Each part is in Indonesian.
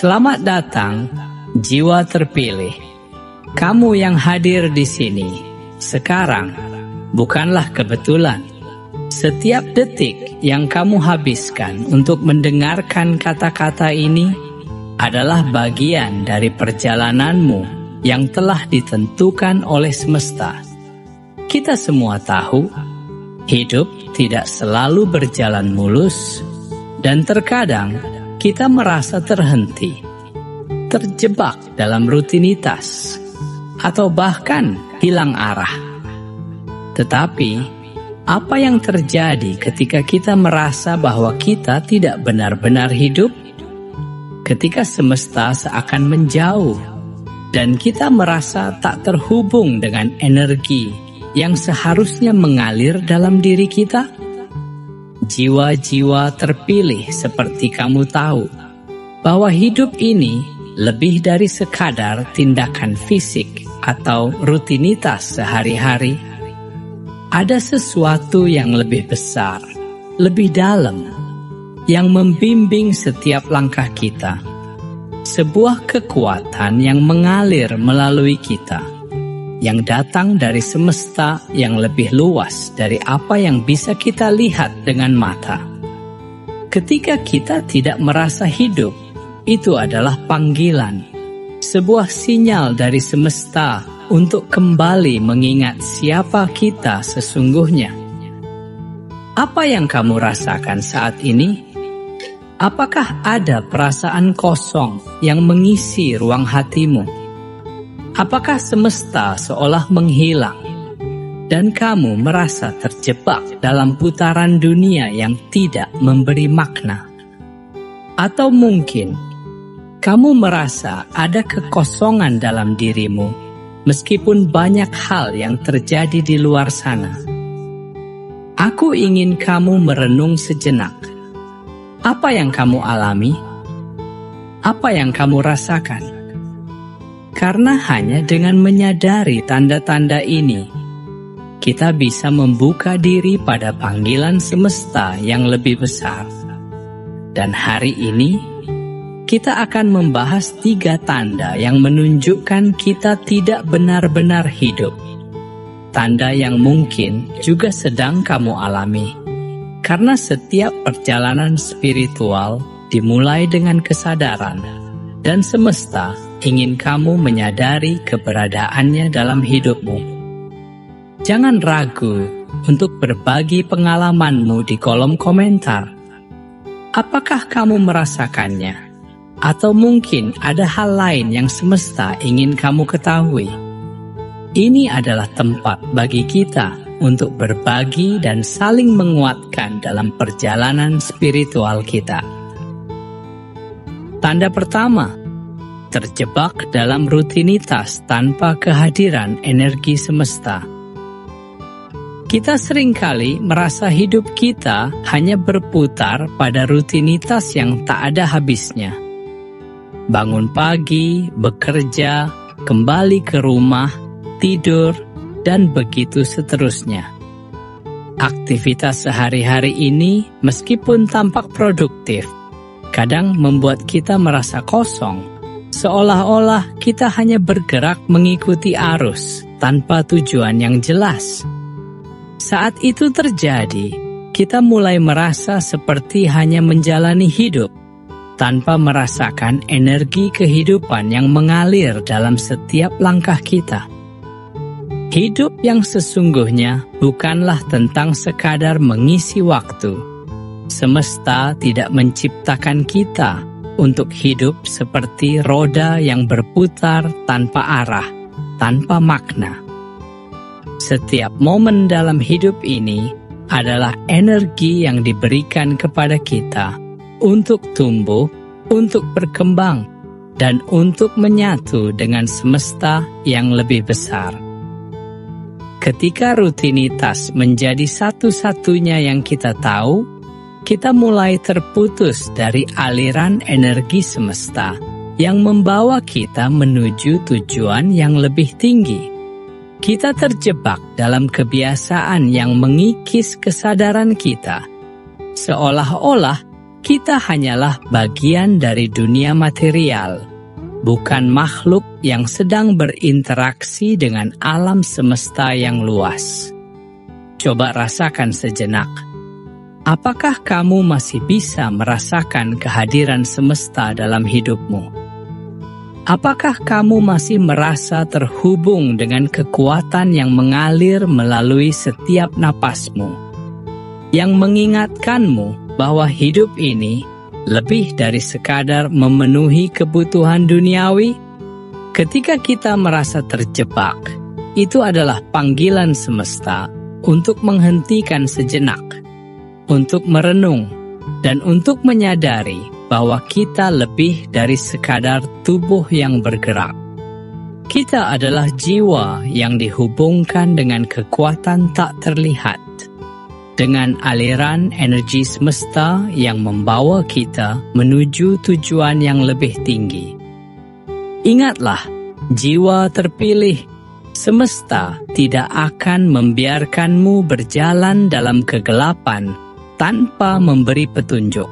Selamat datang, jiwa terpilih. Kamu yang hadir di sini sekarang bukanlah kebetulan. Setiap detik yang kamu habiskan untuk mendengarkan kata-kata ini adalah bagian dari perjalananmu yang telah ditentukan oleh semesta. Kita semua tahu, hidup tidak selalu berjalan mulus, dan terkadang kita merasa terhenti, terjebak dalam rutinitas, atau bahkan hilang arah. Tetapi, apa yang terjadi ketika kita merasa bahwa kita tidak benar-benar hidup? Ketika semesta seakan menjauh, dan kita merasa tak terhubung dengan energi yang seharusnya mengalir dalam diri kita? Jiwa-jiwa terpilih seperti kamu tahu bahwa hidup ini lebih dari sekadar tindakan fisik atau rutinitas sehari-hari. Ada sesuatu yang lebih besar, lebih dalam, yang membimbing setiap langkah kita. Sebuah kekuatan yang mengalir melalui kita, yang datang dari semesta yang lebih luas dari apa yang bisa kita lihat dengan mata. Ketika kita tidak merasa hidup, itu adalah panggilan, sebuah sinyal dari semesta untuk kembali mengingat siapa kita sesungguhnya. Apa yang kamu rasakan saat ini? Apakah ada perasaan kosong yang mengisi ruang hatimu? Apakah semesta seolah menghilang dan kamu merasa terjebak dalam putaran dunia yang tidak memberi makna? Atau mungkin kamu merasa ada kekosongan dalam dirimu meskipun banyak hal yang terjadi di luar sana. Aku ingin kamu merenung sejenak. Apa yang kamu alami? Apa yang kamu rasakan? Karena hanya dengan menyadari tanda-tanda ini, kita bisa membuka diri pada panggilan semesta yang lebih besar. Dan hari ini, kita akan membahas 3 tanda yang menunjukkan kita tidak benar-benar hidup. Tanda yang mungkin juga sedang kamu alami. Karena setiap perjalanan spiritual dimulai dengan kesadaran, dan semesta ingin kamu menyadari keberadaannya dalam hidupmu. Jangan ragu untuk berbagi pengalamanmu di kolom komentar. Apakah kamu merasakannya? Atau mungkin ada hal lain yang semesta ingin kamu ketahui? Ini adalah tempat bagi kita untuk berbagi dan saling menguatkan dalam perjalanan spiritual kita. Tanda pertama, terjebak dalam rutinitas tanpa kehadiran energi semesta. Kita seringkali merasa hidup kita hanya berputar pada rutinitas yang tak ada habisnya. Bangun pagi, bekerja, kembali ke rumah, tidur, dan begitu seterusnya. Aktivitas sehari-hari ini meskipun tampak produktif, kadang membuat kita merasa kosong, seolah-olah kita hanya bergerak mengikuti arus tanpa tujuan yang jelas. Saat itu terjadi, kita mulai merasa seperti hanya menjalani hidup, tanpa merasakan energi kehidupan yang mengalir dalam setiap langkah kita. Hidup yang sesungguhnya bukanlah tentang sekadar mengisi waktu. Semesta tidak menciptakan kita untuk hidup seperti roda yang berputar tanpa arah, tanpa makna. Setiap momen dalam hidup ini adalah energi yang diberikan kepada kita untuk tumbuh, untuk berkembang, dan untuk menyatu dengan semesta yang lebih besar. Ketika rutinitas menjadi satu-satunya yang kita tahu, kita mulai terputus dari aliran energi semesta yang membawa kita menuju tujuan yang lebih tinggi. Kita terjebak dalam kebiasaan yang mengikis kesadaran kita, seolah-olah Kita hanyalah bagian dari dunia material, bukan makhluk yang sedang berinteraksi dengan alam semesta yang luas. Coba rasakan sejenak. Apakah kamu masih bisa merasakan kehadiran semesta dalam hidupmu? Apakah kamu masih merasa terhubung dengan kekuatan yang mengalir melalui setiap napasmu, yang mengingatkanmu bahwa hidup ini lebih dari sekadar memenuhi kebutuhan duniawi? Ketika kita merasa terjebak, itu adalah panggilan semesta untuk menghentikan sejenak, untuk merenung, dan untuk menyadari bahwa kita lebih dari sekadar tubuh yang bergerak. Kita adalah jiwa yang dihubungkan dengan kekuatan tak terlihat, dengan aliran energi semesta yang membawa kita menuju tujuan yang lebih tinggi. Ingatlah, jiwa terpilih, semesta tidak akan membiarkanmu berjalan dalam kegelapan tanpa memberi petunjuk.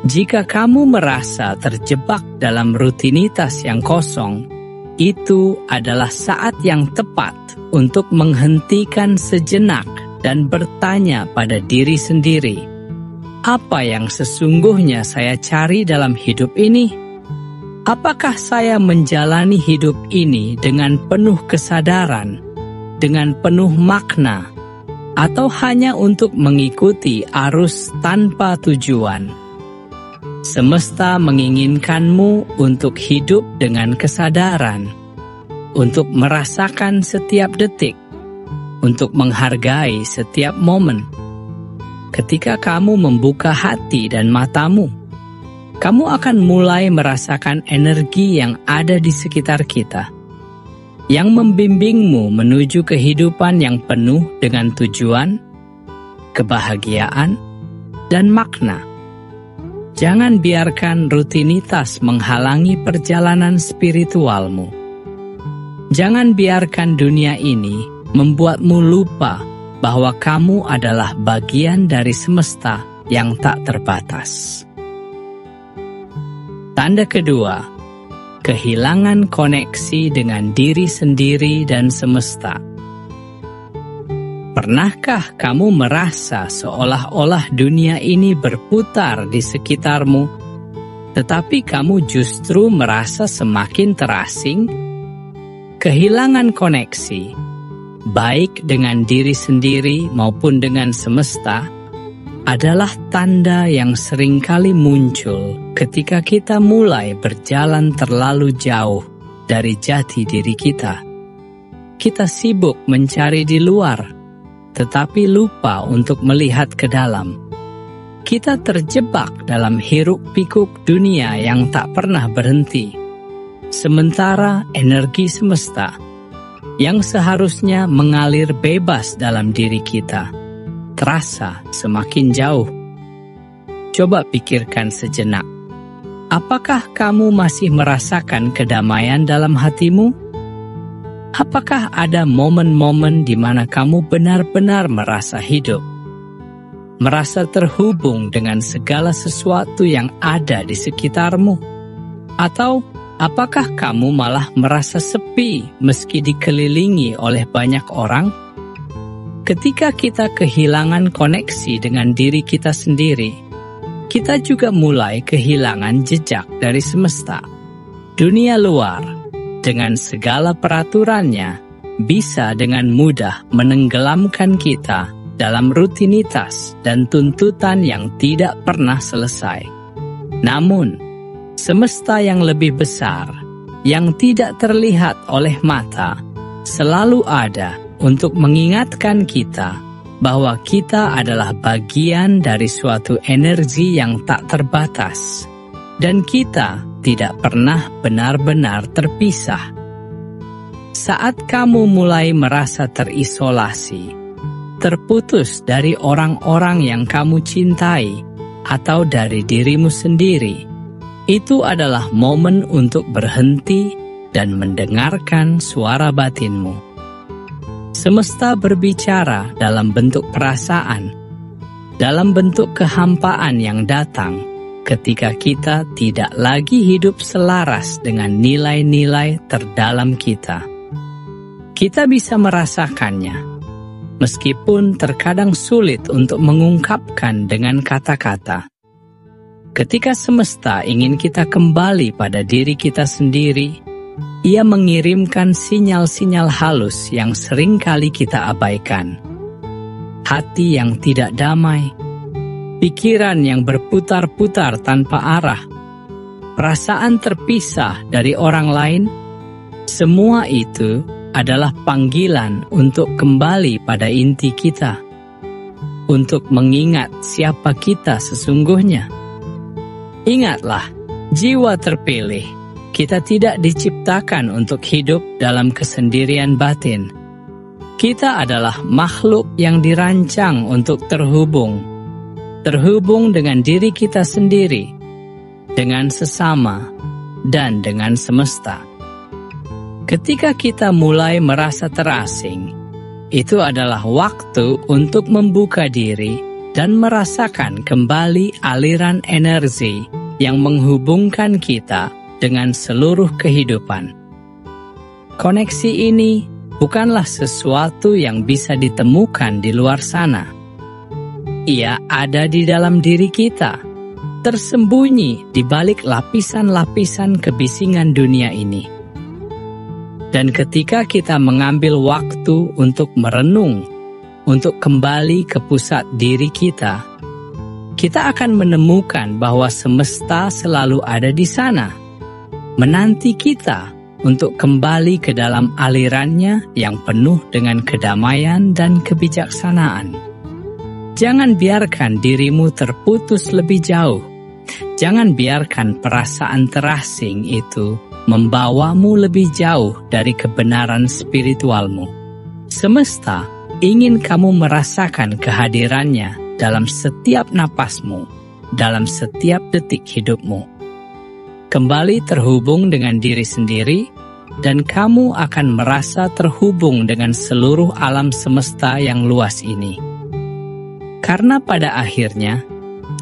Jika kamu merasa terjebak dalam rutinitas yang kosong, itu adalah saat yang tepat untuk menghentikan sejenak dan bertanya pada diri sendiri, apa yang sesungguhnya saya cari dalam hidup ini? Apakah saya menjalani hidup ini dengan penuh kesadaran, dengan penuh makna, atau hanya untuk mengikuti arus tanpa tujuan? Semesta menginginkanmu untuk hidup dengan kesadaran, untuk merasakan setiap detik, untuk menghargai setiap momen. Ketika kamu membuka hati dan matamu, kamu akan mulai merasakan energi yang ada di sekitar kita, yang membimbingmu menuju kehidupan yang penuh dengan tujuan, kebahagiaan, dan makna. Jangan biarkan rutinitas menghalangi perjalanan spiritualmu. Jangan biarkan dunia ini membuatmu lupa bahwa kamu adalah bagian dari semesta yang tak terbatas. Tanda kedua, kehilangan koneksi dengan diri sendiri dan semesta. Pernahkah kamu merasa seolah-olah dunia ini berputar di sekitarmu, tetapi kamu justru merasa semakin terasing? Kehilangan koneksi, baik dengan diri sendiri maupun dengan semesta, adalah tanda yang seringkali muncul ketika kita mulai berjalan terlalu jauh dari jati diri kita. Kita sibuk mencari di luar, tetapi lupa untuk melihat ke dalam. Kita terjebak dalam hiruk-pikuk dunia yang tak pernah berhenti. Sementara energi semesta yang seharusnya mengalir bebas dalam diri kita terasa semakin jauh. Coba pikirkan sejenak. Apakah kamu masih merasakan kedamaian dalam hatimu? Apakah ada momen-momen di mana kamu benar-benar merasa hidup? Merasa terhubung dengan segala sesuatu yang ada di sekitarmu? Atau apakah kamu malah merasa sepi meski dikelilingi oleh banyak orang? Ketika kita kehilangan koneksi dengan diri kita sendiri, kita juga mulai kehilangan jejak dari semesta. Dunia luar, dengan segala peraturannya, bisa dengan mudah menenggelamkan kita dalam rutinitas dan tuntutan yang tidak pernah selesai. Namun, semesta yang lebih besar, yang tidak terlihat oleh mata, selalu ada untuk mengingatkan kita bahwa kita adalah bagian dari suatu energi yang tak terbatas, dan kita tidak pernah benar-benar terpisah. Saat kamu mulai merasa terisolasi, terputus dari orang-orang yang kamu cintai, atau dari dirimu sendiri, itu adalah momen untuk berhenti dan mendengarkan suara batinmu. Semesta berbicara dalam bentuk perasaan, dalam bentuk kehampaan yang datang ketika kita tidak lagi hidup selaras dengan nilai-nilai terdalam kita. Kita bisa merasakannya, meskipun terkadang sulit untuk mengungkapkan dengan kata-kata. Ketika semesta ingin kita kembali pada diri kita sendiri, ia mengirimkan sinyal-sinyal halus yang seringkali kita abaikan. Hati yang tidak damai, pikiran yang berputar-putar tanpa arah, perasaan terpisah dari orang lain, semua itu adalah panggilan untuk kembali pada inti kita, untuk mengingat siapa kita sesungguhnya. Ingatlah, jiwa terpilih, kita tidak diciptakan untuk hidup dalam kesendirian batin. Kita adalah makhluk yang dirancang untuk terhubung dengan diri kita sendiri, dengan sesama, dan dengan semesta. Ketika kita mulai merasa terasing, itu adalah waktu untuk membuka diri dan merasakan kembali aliran energi yang menghubungkan kita dengan seluruh kehidupan. Koneksi ini bukanlah sesuatu yang bisa ditemukan di luar sana. Ia ada di dalam diri kita, tersembunyi di balik lapisan-lapisan kebisingan dunia ini. Dan ketika kita mengambil waktu untuk merenung, untuk kembali ke pusat diri kita akan menemukan bahwa semesta selalu ada di sana, menanti kita untuk kembali ke dalam alirannya yang penuh dengan kedamaian dan kebijaksanaan. Jangan biarkan dirimu terputus lebih jauh. Jangan biarkan perasaan terasing itu membawamu lebih jauh dari kebenaran spiritualmu. Semesta ingin kamu merasakan kehadirannya dalam setiap napasmu, dalam setiap detik hidupmu. Kembali terhubung dengan diri sendiri, dan kamu akan merasa terhubung dengan seluruh alam semesta yang luas ini. Karena pada akhirnya,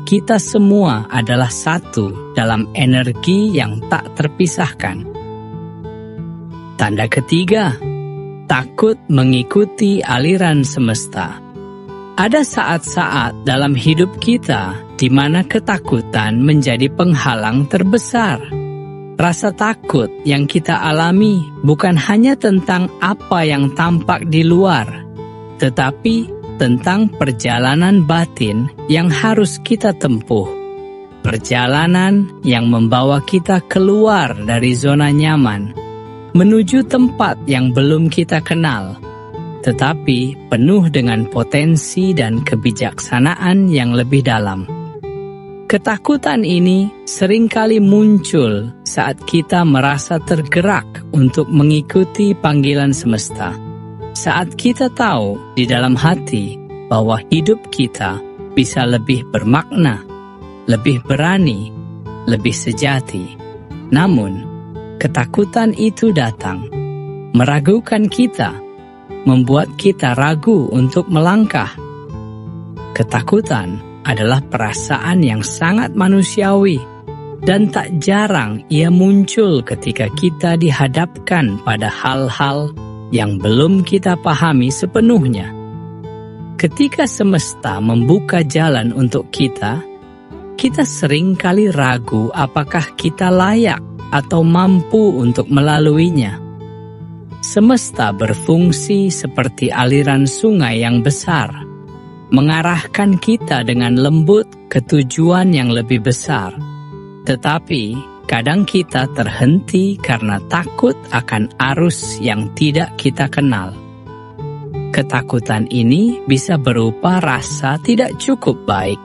kita semua adalah satu dalam energi yang tak terpisahkan. Tanda ketiga, takut mengikuti aliran semesta. Ada saat-saat dalam hidup kita di mana ketakutan menjadi penghalang terbesar. Rasa takut yang kita alami bukan hanya tentang apa yang tampak di luar, tetapi tentang perjalanan batin yang harus kita tempuh. Perjalanan yang membawa kita keluar dari zona nyaman, menuju tempat yang belum kita kenal, tetapi penuh dengan potensi dan kebijaksanaan yang lebih dalam. Ketakutan ini seringkali muncul saat kita merasa tergerak untuk mengikuti panggilan semesta. Saat kita tahu di dalam hati bahwa hidup kita bisa lebih bermakna, lebih berani, lebih sejati. Namun, ketakutan itu datang, meragukan kita, membuat kita ragu untuk melangkah. Ketakutan adalah perasaan yang sangat manusiawi, dan tak jarang ia muncul ketika kita dihadapkan pada hal-hal yang belum kita pahami sepenuhnya. Ketika semesta membuka jalan untuk kita seringkali ragu apakah kita layak atau mampu untuk melaluinya. Semesta berfungsi seperti aliran sungai yang besar, mengarahkan kita dengan lembut ke tujuan yang lebih besar. Tetapi, kadang kita terhenti karena takut akan arus yang tidak kita kenal. Ketakutan ini bisa berupa rasa tidak cukup baik,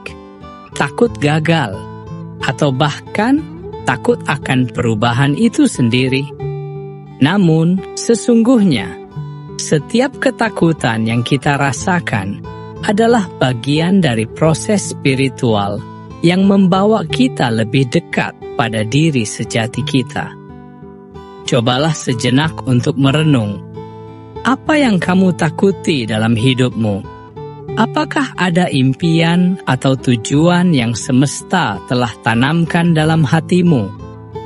takut gagal, atau bahkan takut akan perubahan itu sendiri. Namun, sesungguhnya, setiap ketakutan yang kita rasakan adalah bagian dari proses spiritual yang membawa kita lebih dekat pada diri sejati kita. Cobalah sejenak untuk merenung, apa yang kamu takuti dalam hidupmu? Apakah ada impian atau tujuan yang semesta telah tanamkan dalam hatimu,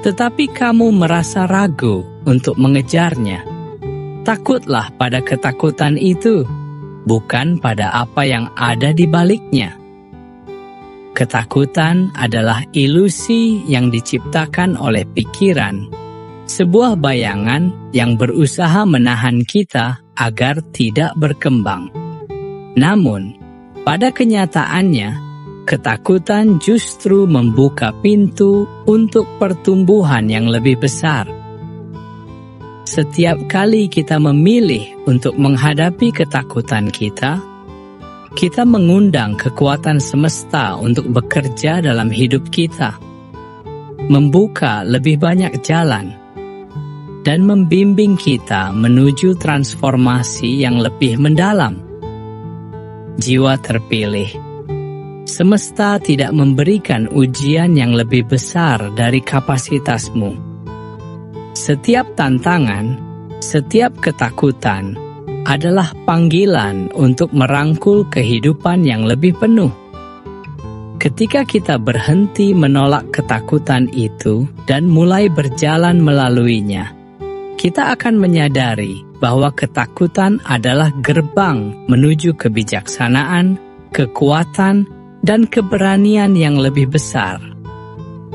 tetapi kamu merasa ragu untuk mengejarnya? Takutlah pada ketakutan itu, bukan pada apa yang ada di baliknya. Ketakutan adalah ilusi yang diciptakan oleh pikiran, sebuah bayangan yang berusaha menahan kita agar tidak berkembang. Namun, pada kenyataannya, ketakutan justru membuka pintu untuk pertumbuhan yang lebih besar. Setiap kali kita memilih untuk menghadapi ketakutan kita mengundang kekuatan semesta untuk bekerja dalam hidup kita, membuka lebih banyak jalan, dan membimbing kita menuju transformasi yang lebih mendalam. Jiwa terpilih. Semesta tidak memberikan ujian yang lebih besar dari kapasitasmu. Setiap tantangan, setiap ketakutan adalah panggilan untuk merangkul kehidupan yang lebih penuh. Ketika kita berhenti menolak ketakutan itu dan mulai berjalan melaluinya, kita akan menyadari bahwa ketakutan adalah gerbang menuju kebijaksanaan, kekuatan, dan keberanian yang lebih besar.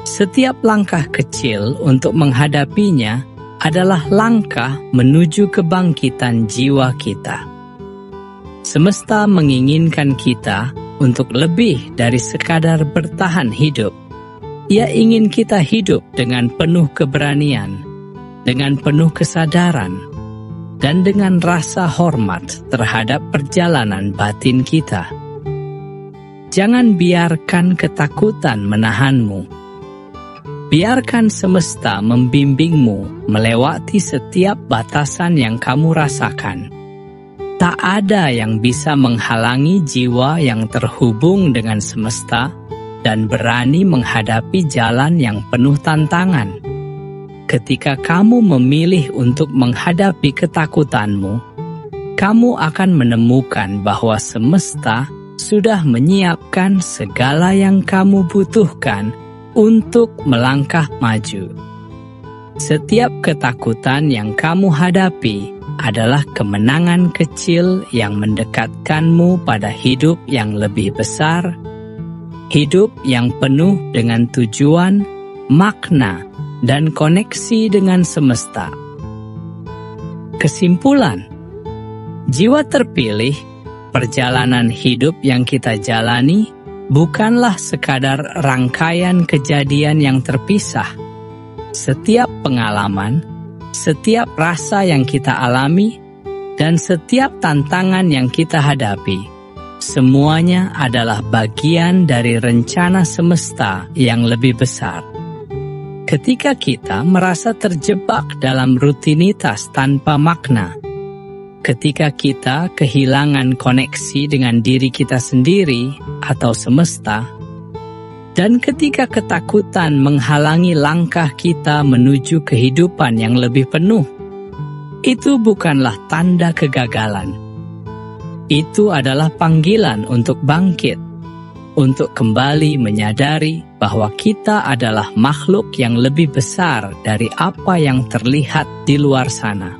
Setiap langkah kecil untuk menghadapinya adalah langkah menuju kebangkitan jiwa kita. Semesta menginginkan kita untuk lebih dari sekadar bertahan hidup. Ia ingin kita hidup dengan penuh keberanian, dengan penuh kesadaran, dan dengan rasa hormat terhadap perjalanan batin kita. Jangan biarkan ketakutan menahanmu. Biarkan semesta membimbingmu melewati setiap batasan yang kamu rasakan. Tak ada yang bisa menghalangi jiwa yang terhubung dengan semesta dan berani menghadapi jalan yang penuh tantangan. Ketika kamu memilih untuk menghadapi ketakutanmu, kamu akan menemukan bahwa semesta sudah menyiapkan segala yang kamu butuhkan untuk melangkah maju. Setiap ketakutan yang kamu hadapi adalah kemenangan kecil yang mendekatkanmu pada hidup yang lebih besar, hidup yang penuh dengan tujuan, makna, dan koneksi dengan semesta. Kesimpulan, jiwa terpilih, perjalanan hidup yang kita jalani bukanlah sekadar rangkaian kejadian yang terpisah. Setiap pengalaman, setiap rasa yang kita alami, dan setiap tantangan yang kita hadapi, semuanya adalah bagian dari rencana semesta yang lebih besar. Ketika kita merasa terjebak dalam rutinitas tanpa makna, ketika kita kehilangan koneksi dengan diri kita sendiri atau semesta, dan ketika ketakutan menghalangi langkah kita menuju kehidupan yang lebih penuh, itu bukanlah tanda kegagalan. Itu adalah panggilan untuk bangkit, untuk kembali menyadari bahwa kita adalah makhluk yang lebih besar dari apa yang terlihat di luar sana.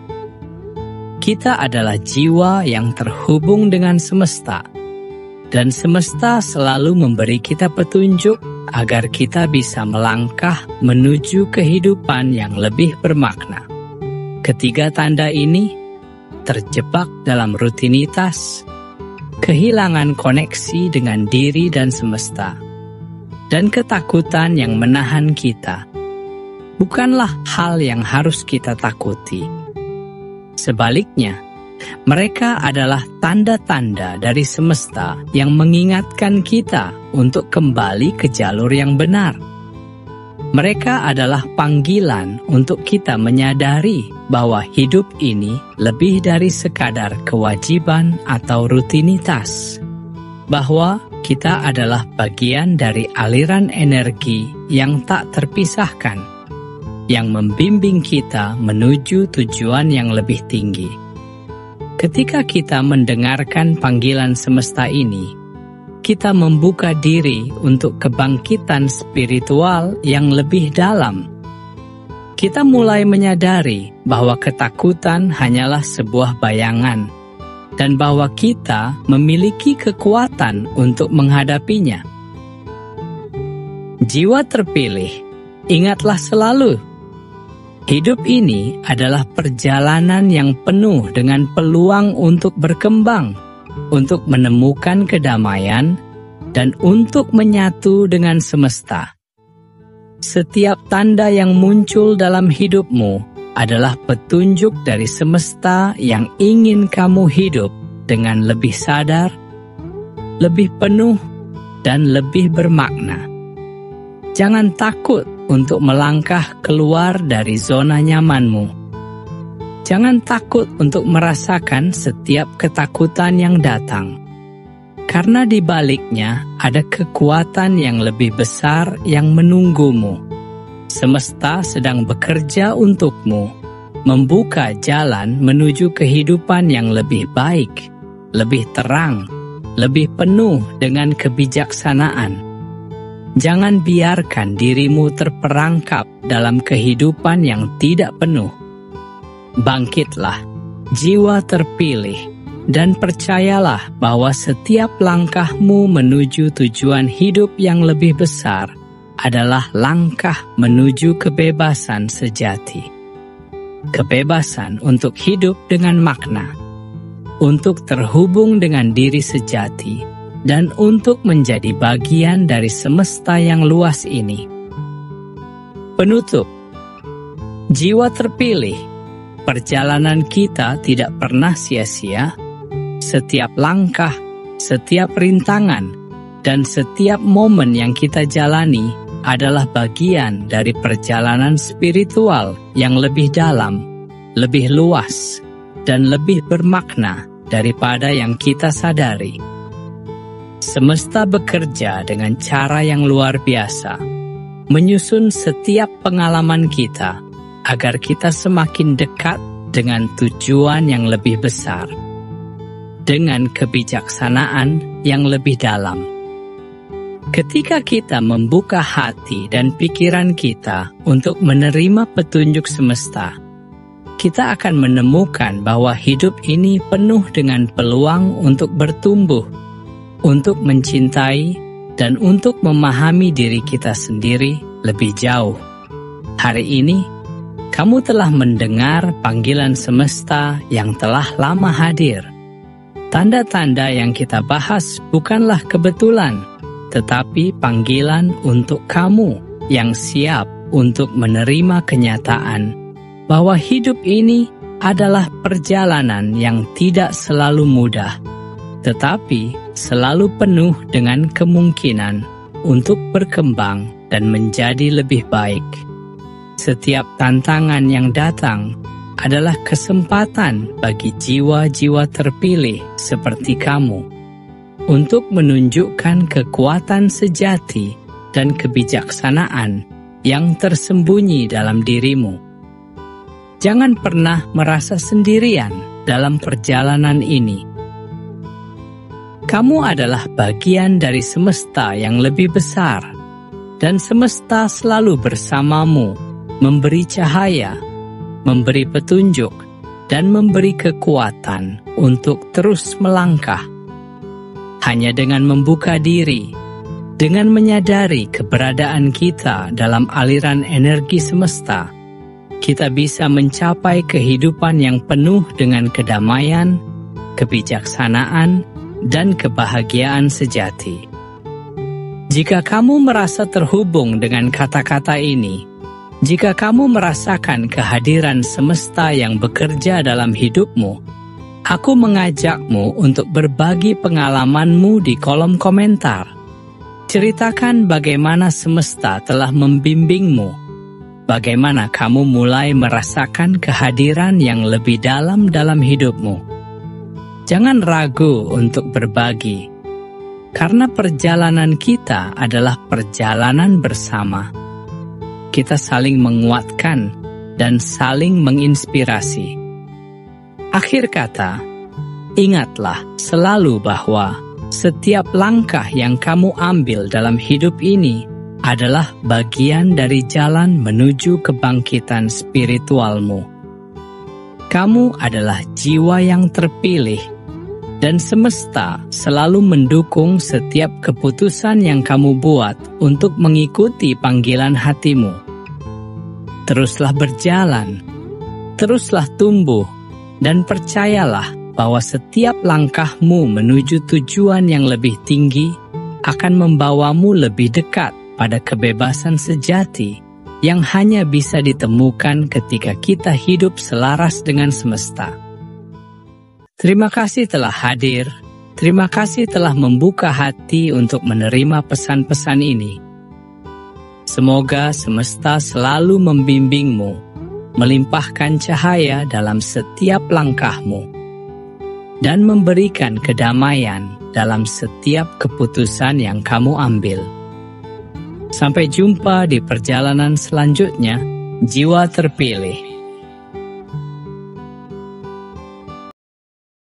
Kita adalah jiwa yang terhubung dengan semesta, dan semesta selalu memberi kita petunjuk agar kita bisa melangkah menuju kehidupan yang lebih bermakna. Ketiga tanda ini, terjebak dalam rutinitas, kehilangan koneksi dengan diri dan semesta, dan ketakutan yang menahan kita, bukanlah hal yang harus kita takuti. Sebaliknya, mereka adalah tanda-tanda dari semesta yang mengingatkan kita untuk kembali ke jalur yang benar. Mereka adalah panggilan untuk kita menyadari bahwa hidup ini lebih dari sekadar kewajiban atau rutinitas. Bahwa kita adalah bagian dari aliran energi yang tak terpisahkan, yang membimbing kita menuju tujuan yang lebih tinggi. Ketika kita mendengarkan panggilan semesta ini, kita membuka diri untuk kebangkitan spiritual yang lebih dalam. Kita mulai menyadari bahwa ketakutan hanyalah sebuah bayangan, dan bahwa kita memiliki kekuatan untuk menghadapinya. Jiwa terpilih, ingatlah selalu, hidup ini adalah perjalanan yang penuh dengan peluang untuk berkembang, untuk menemukan kedamaian, dan untuk menyatu dengan semesta. Setiap tanda yang muncul dalam hidupmu adalah petunjuk dari semesta yang ingin kamu hidup dengan lebih sadar, lebih penuh, dan lebih bermakna. Jangan takut untuk melangkah keluar dari zona nyamanmu. Jangan takut untuk merasakan setiap ketakutan yang datang. Karena di baliknya ada kekuatan yang lebih besar yang menunggumu. Semesta sedang bekerja untukmu, membuka jalan menuju kehidupan yang lebih baik, lebih terang, lebih penuh dengan kebijaksanaan. Jangan biarkan dirimu terperangkap dalam kehidupan yang tidak penuh. Bangkitlah, jiwa terpilih, dan percayalah bahwa setiap langkahmu menuju tujuan hidup yang lebih besar adalah langkah menuju kebebasan sejati. Kebebasan untuk hidup dengan makna, untuk terhubung dengan diri sejati, dan untuk menjadi bagian dari semesta yang luas ini. Penutup, jiwa terpilih, perjalanan kita tidak pernah sia-sia. Setiap langkah, setiap rintangan, dan setiap momen yang kita jalani adalah bagian dari perjalanan spiritual yang lebih dalam, lebih luas, dan lebih bermakna daripada yang kita sadari. Semesta bekerja dengan cara yang luar biasa, menyusun setiap pengalaman kita agar kita semakin dekat dengan tujuan yang lebih besar, dengan kebijaksanaan yang lebih dalam. Ketika kita membuka hati dan pikiran kita untuk menerima petunjuk semesta, kita akan menemukan bahwa hidup ini penuh dengan peluang untuk bertumbuh, untuk mencintai, dan untuk memahami diri kita sendiri lebih jauh. Hari ini, kamu telah mendengar panggilan semesta yang telah lama hadir. Tanda-tanda yang kita bahas bukanlah kebetulan, tetapi panggilan untuk kamu yang siap untuk menerima kenyataan bahwa hidup ini adalah perjalanan yang tidak selalu mudah, tetapi selalu penuh dengan kemungkinan untuk berkembang dan menjadi lebih baik. Setiap tantangan yang datang adalah kesempatan bagi jiwa-jiwa terpilih seperti kamu untuk menunjukkan kekuatan sejati dan kebijaksanaan yang tersembunyi dalam dirimu. Jangan pernah merasa sendirian dalam perjalanan ini. Kamu adalah bagian dari semesta yang lebih besar, dan semesta selalu bersamamu, memberi cahaya, memberi petunjuk, dan memberi kekuatan untuk terus melangkah. Hanya dengan membuka diri, dengan menyadari keberadaan kita dalam aliran energi semesta, kita bisa mencapai kehidupan yang penuh dengan kedamaian, kebijaksanaan, dan kebahagiaan sejati. Jika kamu merasa terhubung dengan kata-kata ini, jika kamu merasakan kehadiran semesta yang bekerja dalam hidupmu, aku mengajakmu untuk berbagi pengalamanmu di kolom komentar. Ceritakan bagaimana semesta telah membimbingmu, bagaimana kamu mulai merasakan kehadiran yang lebih dalam hidupmu. Jangan ragu untuk berbagi, karena perjalanan kita adalah perjalanan bersama. Kita saling menguatkan dan saling menginspirasi. Akhir kata, Ingatlah selalu bahwa setiap langkah yang kamu ambil dalam hidup ini adalah bagian dari jalan menuju kebangkitan spiritualmu. Kamu adalah jiwa yang terpilih, dan semesta selalu mendukung setiap keputusan yang kamu buat untuk mengikuti panggilan hatimu. Teruslah berjalan, teruslah tumbuh, dan percayalah bahwa setiap langkahmu menuju tujuan yang lebih tinggi akan membawamu lebih dekat pada kebebasan sejati yang hanya bisa ditemukan ketika kita hidup selaras dengan semesta. Terima kasih telah hadir, terima kasih telah membuka hati untuk menerima pesan-pesan ini. Semoga semesta selalu membimbingmu, melimpahkan cahaya dalam setiap langkahmu, dan memberikan kedamaian dalam setiap keputusan yang kamu ambil. Sampai jumpa di perjalanan selanjutnya, jiwa terpilih.